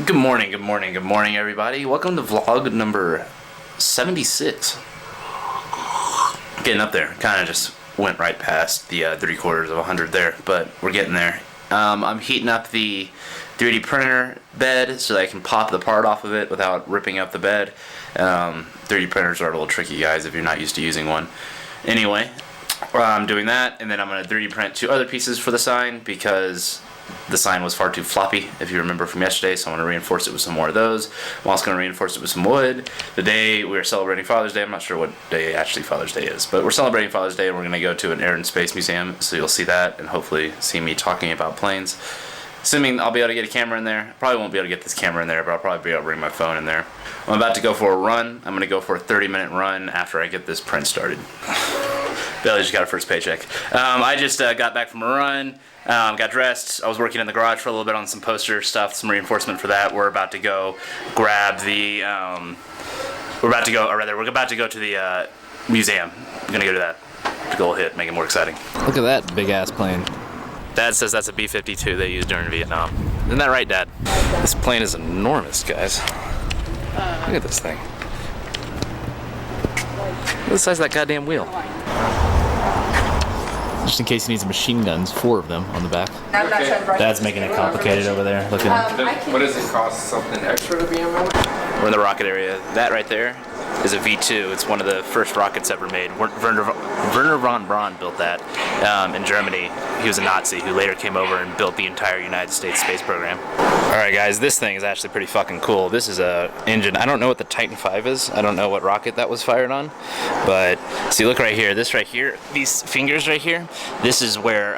Good morning, good morning, good morning, everybody. Welcome to vlog number 76. Getting up there. Kind of just went right past the 3/4 of 100 there, but we're getting there. I'm heating up the 3D printer bed so that I can pop the part off of it without ripping up the bed. 3D printers are a little tricky, guys, if you're not used to using one. Anyway, I'm doing that, and then I'm going to 3D print 2 other pieces for the sign because the sign was far too floppy, if you remember from yesterday, so I'm going to reinforce it with some more of those. I'm also going to reinforce it with some wood. The day we are celebrating Father's Day, I'm not sure what day actually Father's Day is, but we're celebrating Father's Day, and we're going to go to an Air and Space Museum, so you'll see that, and hopefully see me talking about planes. Assuming I'll be able to get a camera in there. Probably won't be able to get this camera in there, but I'll probably be able to bring my phone in there. I'm about to go for a run. I'm going to go for a 30-minute run after I get this print started. Bailey just got her first paycheck. I just got back from a run. Got dressed. I was working in the garage for a little bit on some poster stuff, some reinforcement for that. We're about to go grab the. We're about to go to the museum. I'm gonna go to that. To go hit, make it more exciting. Look at that big ass plane. Dad says that's a B-52 they used during Vietnam. Isn't that right, Dad? This plane is enormous, guys. Look at this thing. Look at the size of that goddamn wheel. Just in case he needs machine guns, 4 of them on the back. I'm not sure. Dad's making it complicated over there. Look at him. What does it cost? Something extra to be in there? We're in the rocket area. That right there is a V2. It's one of the first rockets ever made. Werner von Braun built that in Germany. He was a Nazi who later came over and built the entire United States space program. Alright guys, this thing is actually pretty fucking cool. This is a engine. I don't know what the Titan V is. I don't know what rocket that was fired on. But see, look right here. This right here, these fingers right here, this is where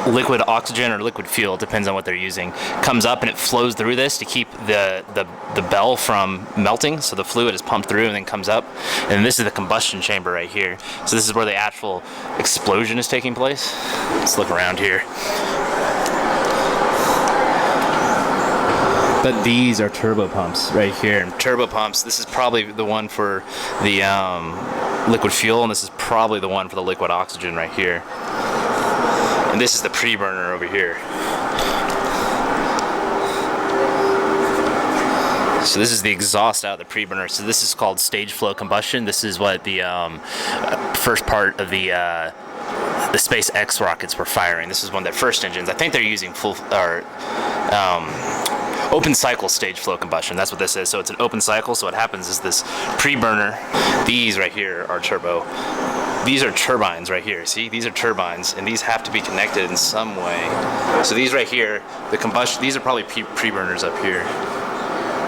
liquid oxygen or liquid fuel, depends on what they're using, comes up and it flows through this to keep the bell from melting. So the fluid is pumped through and then comes up. And this is the combustion chamber right here. So this is where the actual explosion is taking place. Let's look around here. But these are turbo pumps right here. Turbo pumps. This is probably the one for the liquid fuel, and this is probably the one for the liquid oxygen right here. And this is the pre-burner over here. So this is the exhaust out of the pre-burner. So this is called stage flow combustion. This is what the first part of the SpaceX rockets were firing. This is one of their first engines. I think they're using open cycle stage flow combustion. That's what this is. So it's an open cycle. So what happens is this pre-burner, these right here are turbo. These are turbines right here. See, these are turbines, and these have to be connected in some way. So these right here, the combustion, these are probably pre-burners up here.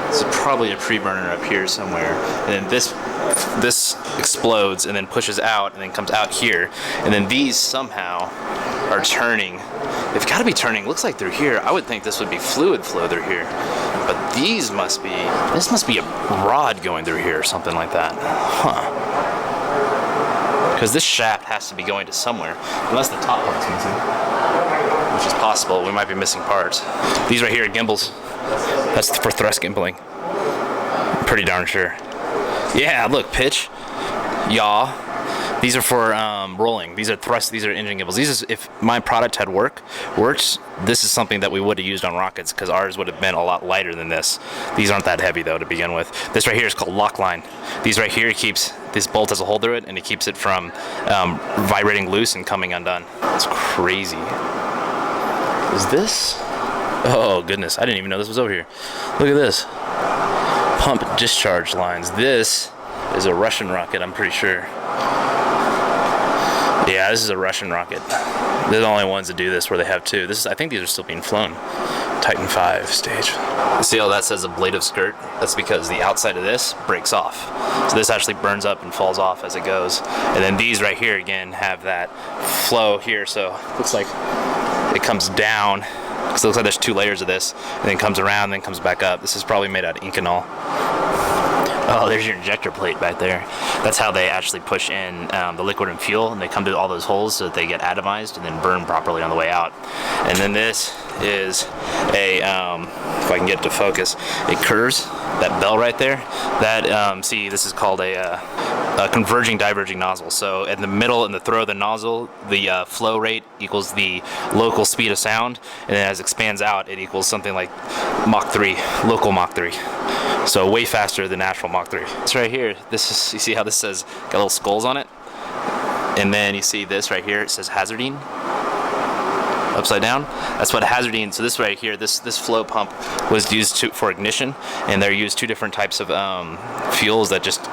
This is probably a pre-burner up here somewhere. And then this explodes and then pushes out and then comes out here. And then these somehow are turning. They've got to be turning. Looks like they're here. I would think this would be fluid flow through here. But these must be, this must be a rod going through here or something like that. Huh. Because this shaft has to be going to somewhere. Unless the top part's missing. Which is possible. We might be missing parts. These right here are gimbals. That's for thrust gimbling. I'm pretty darn sure. Yeah, look, pitch. Yaw. These are for rolling. These are thrust. These are engine gimbals. These is, if my product had worked, this is something that we would have used on rockets because ours would have been a lot lighter than this. These aren't that heavy though to begin with. This right here is called lock line. These right here keeps, this bolt has a hole through it and it keeps it from vibrating loose and coming undone. It's crazy. Is this? Oh goodness, I didn't even know this was over here. Look at this. Pump discharge lines. This is a Russian rocket, I'm pretty sure. Yeah, this is a Russian rocket. They're the only ones that do this where they have 2. This is, I think these are still being flown. Titan V stage. See how that says ablative skirt? That's because the outside of this breaks off. So this actually burns up and falls off as it goes. And then these right here again have that flow here. So it looks like it comes down. So it looks like there's 2 layers of this, and then comes around, and then comes back up. This is probably made out of Inconel. Oh, there's your injector plate back there. That's how they actually push in the liquid and fuel, and they come to all those holes so that they get atomized and then burn properly on the way out. And then this is if I can get it to focus, it curves. That bell right there, that, see, this is called a converging diverging nozzle. So in the middle, in the throw of the nozzle, the flow rate equals the local speed of sound, and then as it expands out, it equals something like Mach 3, local Mach 3. So way faster than natural Mach 3. It's right here. This is, you see how this says, got little skulls on it? And then you see this right here, it says hazardine. Upside down. That's what hazardine. So this right here, this flow pump was used for ignition, and they're used two different types of fuels that just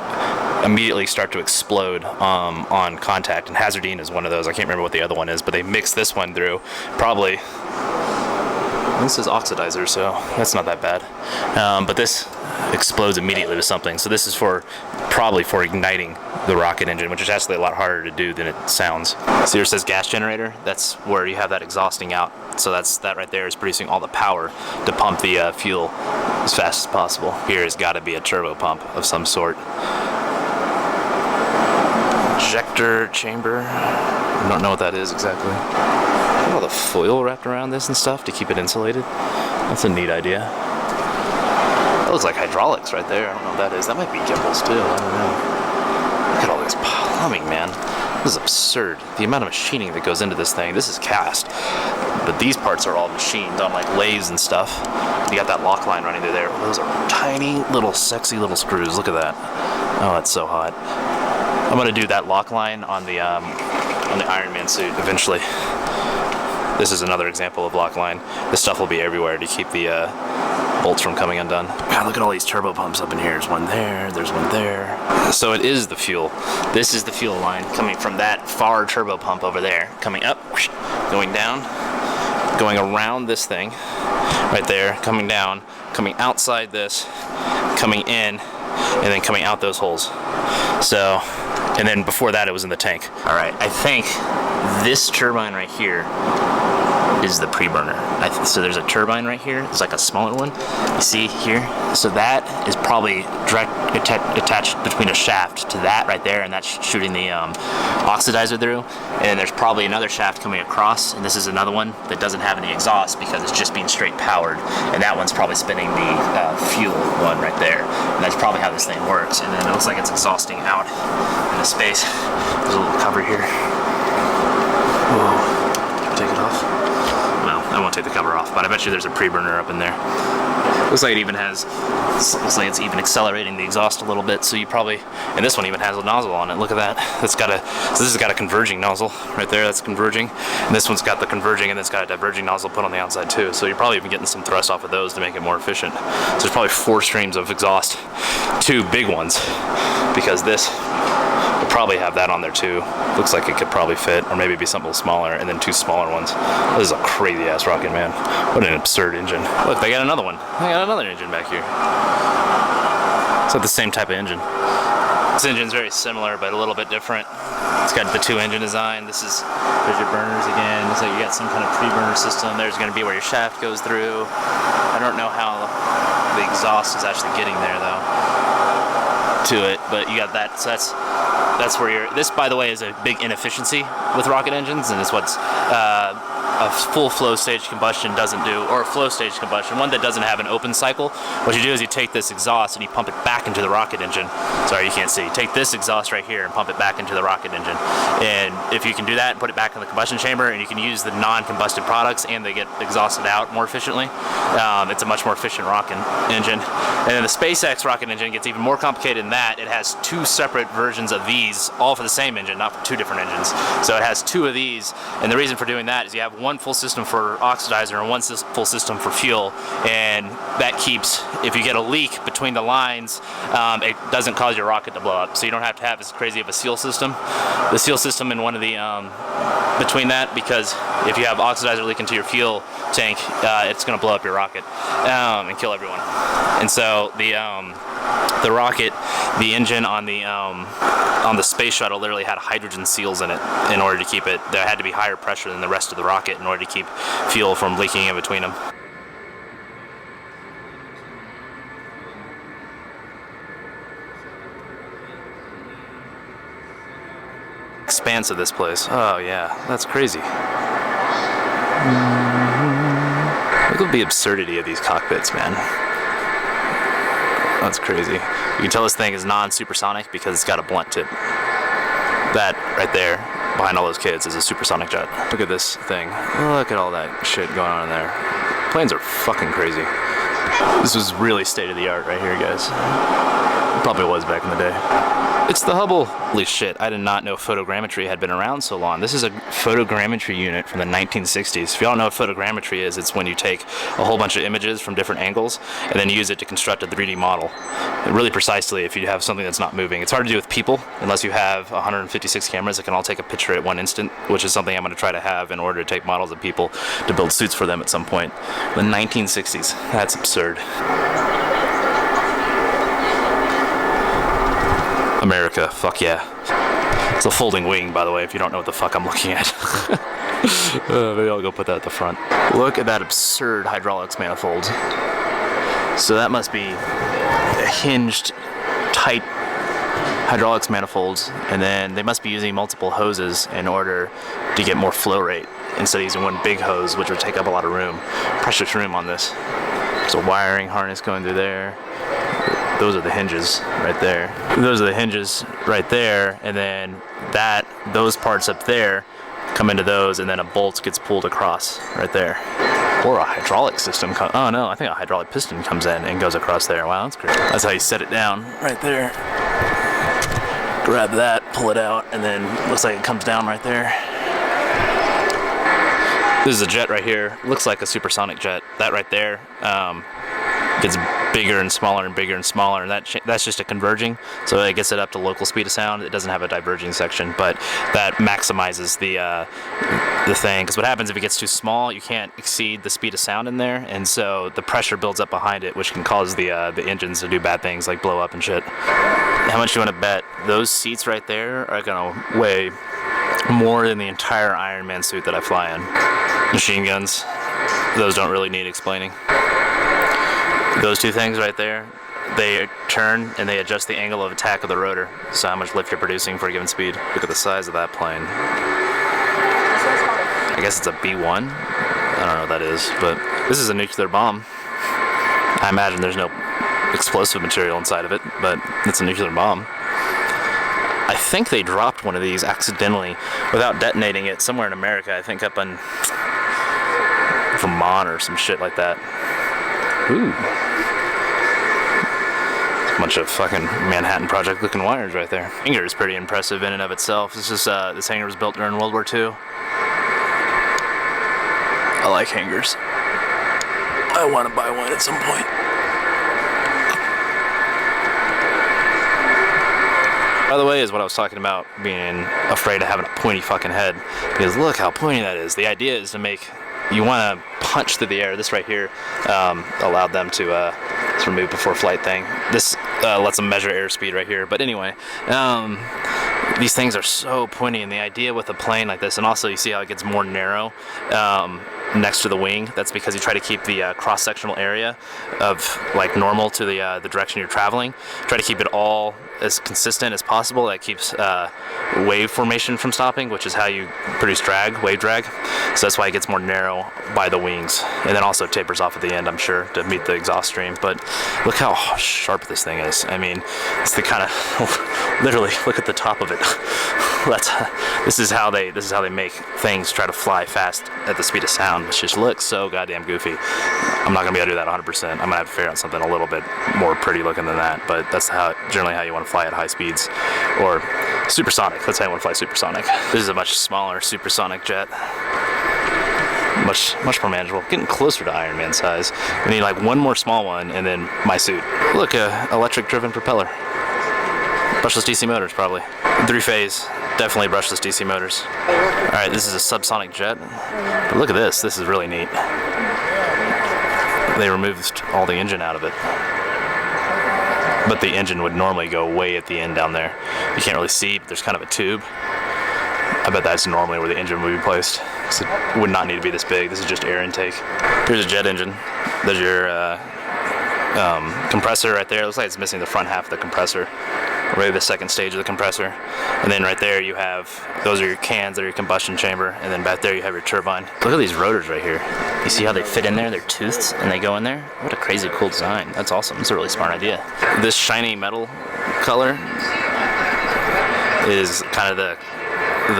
immediately start to explode on contact. And hazardine is one of those. I can't remember what the other one is, but they mixed this one through. Probably. This is oxidizer, so that's not that bad. But this explodes immediately with something. So this is probably for igniting the rocket engine, which is actually a lot harder to do than it sounds. So here it says gas generator. That's where you have that exhausting out. So that right there is producing all the power to pump the fuel as fast as possible. Here has got to be a turbo pump of some sort. Injector chamber. I don't know what that is exactly. Look at all the foil wrapped around this and stuff to keep it insulated. That's a neat idea. That looks like hydraulics right there. I don't know what that is. That might be gimbals too. I don't know. Look at all this plumbing, man. This is absurd. The amount of machining that goes into this thing. This is cast, but these parts are all machined on like lathes and stuff. You got that lock line running through there. Those are tiny little sexy little screws. Look at that. Oh, that's so hot. I'm gonna do that lock line on the Iron Man suit eventually. This is another example of lock line. This stuff will be everywhere to keep the bolts from coming undone. God, look at all these turbo pumps up in here. There's one there, there's one there. So it is the fuel. This is the fuel line coming from that far turbo pump over there, coming up, going down, going around this thing right there, coming down, coming outside this, coming in, and then coming out those holes. So, and then before that it was in the tank. All right, I think this turbine right here is the pre-burner. So there's a turbine right here. It's like a smaller one. You see here? So that is probably direct attached between a shaft to that right there, and that's shooting the oxidizer through. And there's probably another shaft coming across, and this is another one that doesn't have any exhaust because it's just being straight powered. And that one's probably spinning the fuel one right there. And that's probably how this thing works. And then it looks like it's exhausting out into space. There's a little cover here. Whoa. Take it off? Well, I won't take the cover off, but I bet you there's a pre-burner up in there. Looks like it even has, looks like it's even accelerating the exhaust a little bit, so you probably, and this one even has a nozzle on it. Look at that. That's got a, so this has got a converging nozzle right there, that's converging. And this one's got the converging, and it's got a diverging nozzle put on the outside too. So you're probably even getting some thrust off of those to make it more efficient. So there's probably 4 streams of exhaust, 2 big ones, because this will probably have that on there too. Looks like it could probably fit, or maybe be something smaller, and then 2 smaller ones. This is a crazy ass rocket, man. What an absurd engine. Look, they got another one. They got another engine back here. It's like the same type of engine. This engine's very similar, but a little bit different. It's got the 2 engine design. There's your burners again. Looks like you got some kind of pre-burner system. There's going to be where your shaft goes through. I don't know how the exhaust is actually getting there though to it, but you got that. So that's where you're. This, by the way, is a big inefficiency with rocket engines, and it's what's a full flow stage combustion doesn't do, or a flow stage combustion, one that doesn't have an open cycle. What you do is you take this exhaust and you pump it back into the rocket engine. Sorry, you can't see. You take this exhaust right here and pump it back into the rocket engine. And if you can do that, put it back in the combustion chamber, and you can use the non-combusted products and they get exhausted out more efficiently. It's a much more efficient rocket engine. And then the SpaceX rocket engine gets even more complicated than that. It has 2 separate versions of these, all for the same engine, not for 2 different engines. So it has 2 of these, and the reason for doing that is you have one full system for oxidizer and one full system for fuel, and that keeps, if you get a leak between the lines, it doesn't cause your rocket to blow up. So you don't have to have as crazy of a seal system. The seal system in one of the between that, because if you have oxidizer leak into your fuel tank, it's going to blow up your rocket and kill everyone. And so the rocket, the engine on the space shuttle literally had hydrogen seals in it in order to keep it. There had to be higher pressure than the rest of the rocket in order to keep fuel from leaking in between them. Expanse of this place. Oh yeah, that's crazy. Look at the absurdity of these cockpits, man. That's crazy. You can tell this thing is non-supersonic because it's got a blunt tip. That right there, behind all those kids, is a supersonic jet. Look at this thing. Look at all that shit going on in there. Planes are fucking crazy. This was really state-of-the-art right here, guys. Probably was back in the day. It's the Hubble. Holy shit, I did not know photogrammetry had been around so long. This is a photogrammetry unit from the 1960s. If you don't know what photogrammetry is, it's when you take a whole bunch of images from different angles and then use it to construct a 3D model. And really precisely if you have something that's not moving. It's hard to do with people unless you have 156 cameras that can all take a picture at one instant, which is something I'm going to try to have in order to take models of people to build suits for them at some point. The 1960s. That's absurd. America, fuck yeah. It's a folding wing, by the way, if you don't know what the fuck I'm looking at. Maybe I'll go put that at the front. Look at that absurd hydraulics manifold. So that must be a hinged, tight hydraulics manifolds, and then they must be using multiple hoses in order to get more flow rate instead of using one big hose, which would take up a lot of room. Precious room on this. There's a wiring harness going through there. Those are the hinges right there. Those are the hinges right there, and then those parts up there come into those, and then a bolt gets pulled across right there. Or a hydraulic system. Oh no, I think a hydraulic piston comes in and goes across there. Wow, that's great. That's how you set it down right there. Grab that, pull it out, and then looks like it comes down right there. This is a jet right here. Looks like a supersonic jet. That right there gets bigger and smaller and bigger and smaller, and that's just a converging, so it gets it up to local speed of sound. It doesn't have a diverging section, but that maximizes the thing, because what happens if it gets too small, you can't exceed the speed of sound in there, and so the pressure builds up behind it, which can cause the engines to do bad things like blow up and shit. How much you want to bet those seats right there are gonna weigh more than the entire Iron Man suit that I fly in? Machine guns, those don't really need explaining. Those two things right there, they turn and they adjust the angle of attack of the rotor, so how much lift you're producing for a given speed. Look at the size of that plane. I guess it's a B-1. I don't know what that is, but this is a nuclear bomb. I imagine there's no explosive material inside of it, but it's a nuclear bomb. I think they dropped one of these accidentally without detonating it somewhere in America. I think up in Vermont or some shit like that. Ooh. Bunch of fucking Manhattan Project looking wires right there. Hangar is pretty impressive in and of itself. This hangar was built during World War II. I like hangars. I want to buy one at some point. By the way, is what I was talking about being afraid of having a pointy fucking head. Because look how pointy that is. The idea is to make, you want to punch through the air. This right here allowed them to remove before flight thing. This lets them measure airspeed right here. But anyway, these things are so pointy, and the idea with a plane like this, and also you see how it gets more narrow next to the wing. That's because you try to keep the cross-sectional area of like normal to the direction you're traveling. Try to keep it all as consistent as possible. That keeps wave formation from stopping, which is how you produce drag, wave drag. So that's why it gets more narrow by the wings, and then also tapers off at the end, I'm sure, to meet the exhaust stream. But look how sharp this thing is. I mean, it's the kind of literally look at the top of it. This is how they make things try to fly fast at the speed of sound, which just looks so goddamn goofy. I'm not gonna be able to do that 100%. I'm gonna have to figure out something a little bit more pretty looking than that. But that's generally how you want to fly at high speeds, or supersonic. That's how you want to fly supersonic. This is a much smaller supersonic jet. Much more manageable. Getting closer to Iron Man size. We need like one more small one, and then my suit. Look, electric-driven propeller. Brushless DC motors, probably. 3-phase. Definitely brushless DC motors. All right, this is a subsonic jet. But look at this. This is really neat. They removed all the engine out of it. But the engine would normally go way at the end down there. You can't really see, but there's kind of a tube. I bet that's normally where the engine would be placed. So it would not need to be this big. This is just air intake. Here's a jet engine. There's your compressor right there. It looks like it's missing the front half of the compressor. Right, the second stage of the compressor. And then right there you have, those are your cans, that are your combustion chamber, and then back there you have your turbine. Look at these rotors right here. You see how they fit in there? They're toothed and they go in there? What a crazy cool design. That's awesome. It's a really smart idea. This shiny metal color is kind of the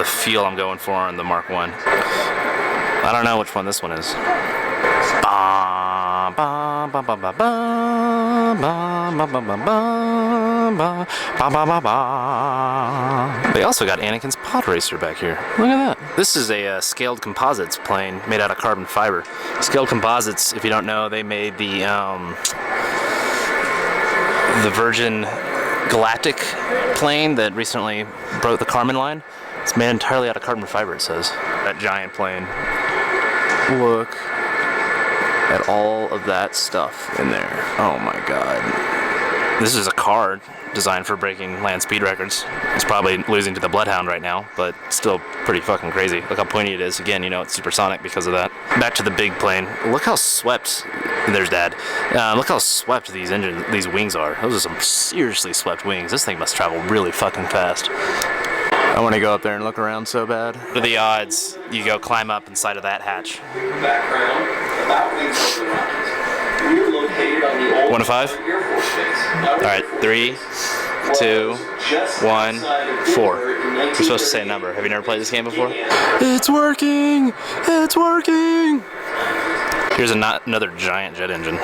feel I'm going for on the Mark 1. I don't know which one this one is. They also got Anakin's pod racer back here. Look at that. This is a scaled composites plane made out of carbon fiber. Scaled composites, if you don't know, they made the Virgin Galactic plane that recently broke the Kármán line. It's made entirely out of carbon fiber, it says. That giant plane. Look at all of that stuff in there. Oh my god. This is a car designed for breaking land speed records. It's probably losing to the Bloodhound right now, but still pretty fucking crazy. Look how pointy it is. Again, you know, it's supersonic because of that. Back to the big plane. Look how swept, there's Dad. Look how swept these wings are. Those are some seriously swept wings. This thing must travel really fucking fast. I want to go up there and look around so bad. What are the odds you go climb up inside of that hatch? Background about wings of the Rockies. We're located on the old 1 to 5? Air Force Base. All right, 3, 2, 1, 4. You're supposed to say a number. Have you never played this game before? It's working! It's working! Here's another giant jet engine.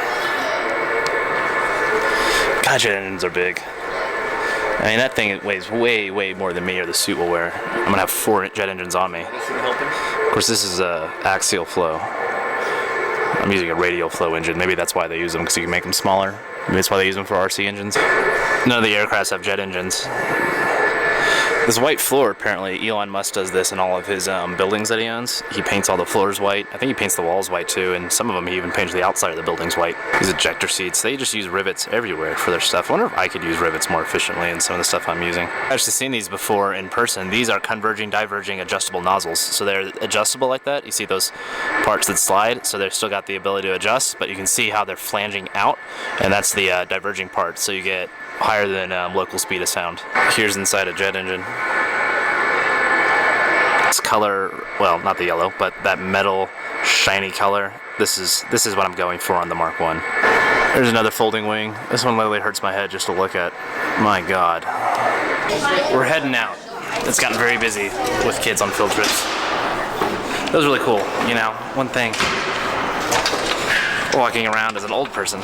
God, jet engines are big. I mean, that thing weighs way, way more than me or the suit will wear. I'm gonna have 4 jet engines on me. Of course, this is axial flow. I'm using a radial flow engine. Maybe that's why they use them, because you can make them smaller. Maybe that's why they use them for RC engines. None of the aircrafts have jet engines. This white floor, apparently, Elon Musk does this in all of his buildings that he owns. He paints all the floors white. I think he paints the walls white too, and some of them he even paints the outside of the buildings white. These ejector seats, they just use rivets everywhere for their stuff. I wonder if I could use rivets more efficiently in some of the stuff I'm using. I've actually seen these before in person. These are converging, diverging, adjustable nozzles. So they're adjustable like that. You see those parts that slide, so they've still got the ability to adjust, but you can see how they're flanging out, and that's the diverging part. So you get higher than local speed of sound. Here's inside a jet engine. This color, well, not the yellow, but that metal shiny color. This is what I'm going for on the Mark 1. There's another folding wing. This one literally hurts my head just to look at. My God. We're heading out. It's gotten very busy with kids on field trips. That was really cool, you know, one thing. Walking around as an old person,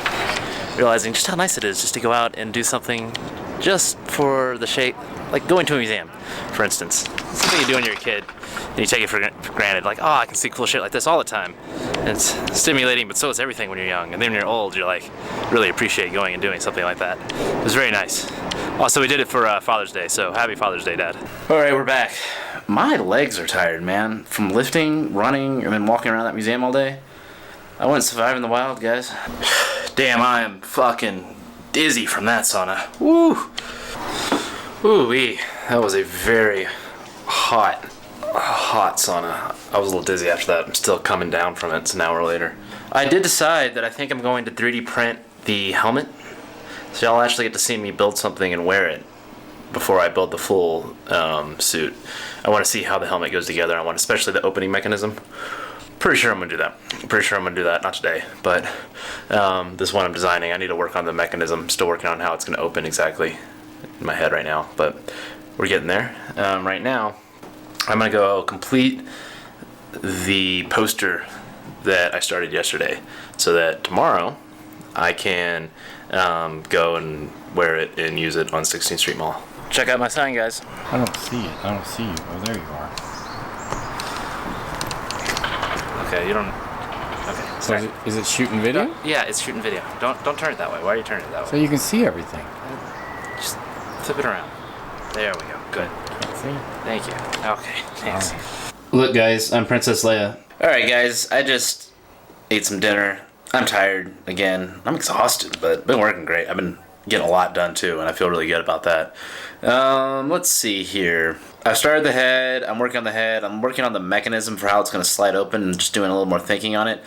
realizing just how nice it is just to go out and do something just for the shape, like going to a museum, for instance. It's something you do when you're a kid, and you take it for granted, like, oh, I can see cool shit like this all the time. And it's stimulating, but so is everything when you're young. And then when you're old, you're like, really appreciate going and doing something like that. It was very nice. Also, we did it for Father's Day, so happy Father's Day, Dad. All right, we're back. My legs are tired, man, from lifting, running, and then walking around that museum all day. I wouldn't survive in the wild, guys. Damn, I am fucking dizzy from that sauna. Woo! Ooh-wee. That was a very hot sauna. I was a little dizzy after that. I'm still coming down from it. It's an hour later. I did decide that I think I'm going to 3D print the helmet. So y'all actually get to see me build something and wear it before I build the full suit. I want to see how the helmet goes together. I want especially the opening mechanism. Pretty sure I'm going to do that. Not today, but this one I'm designing. I need to work on the mechanism. Still working on how it's going to open exactly in my head right now, but we're getting there. Right now, I'm going to go complete the poster that I started yesterday so that tomorrow I can go and wear it and use it on 16th Street Mall. Check out my sign, guys. I don't see it. I don't see you. Oh, there you are. Okay, you don't. Okay. So is it shooting video? Yeah, it's shooting video. Don't turn it that way. Why are you turning it that So way? you can see everything. Just flip it around. There we go. Good. See? Thank you. Okay. Thanks. Alright. Look, guys, I'm Princess Leia. All right, guys, I just ate some dinner. I'm tired again. I'm exhausted, but been working great. I've been getting a lot done too, and I feel really good about that. Let's see here. I've started the head. I'm working on the head. I'm working on the mechanism for how it's going to slide open and just doing a little more thinking on it.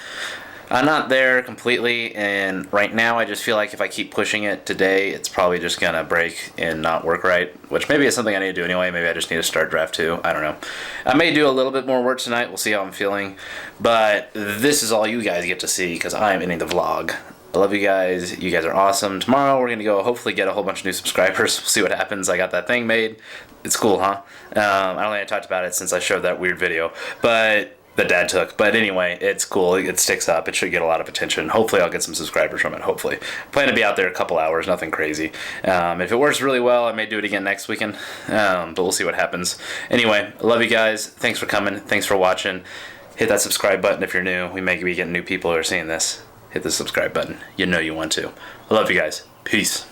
I'm not there completely, and right now I just feel like if I keep pushing it today, it's probably just gonna break and not work right, which maybe is something I need to do anyway. Maybe I just need to start draft 2. I don't know. I may do a little bit more work tonight. We'll see how I'm feeling, but this is all you guys get to see because I'm ending the vlog. I love you guys. You guys are awesome. Tomorrow we're gonna go hopefully get a whole bunch of new subscribers. We'll see what happens. I got that thing made. It's cool, huh? I don't think I talked about it since I showed that weird video, but that Dad took. But anyway, it's cool. It sticks up. It should get a lot of attention. Hopefully I'll get some subscribers from it. Hopefully. Plan to be out there a couple hours. Nothing crazy. If it works really well, I may do it again next weekend. But we'll see what happens. Anyway, I love you guys. Thanks for coming. Thanks for watching. Hit that subscribe button if you're new. We may be getting new people who are seeing this. Hit the subscribe button. You know you want to. I love you guys. Peace.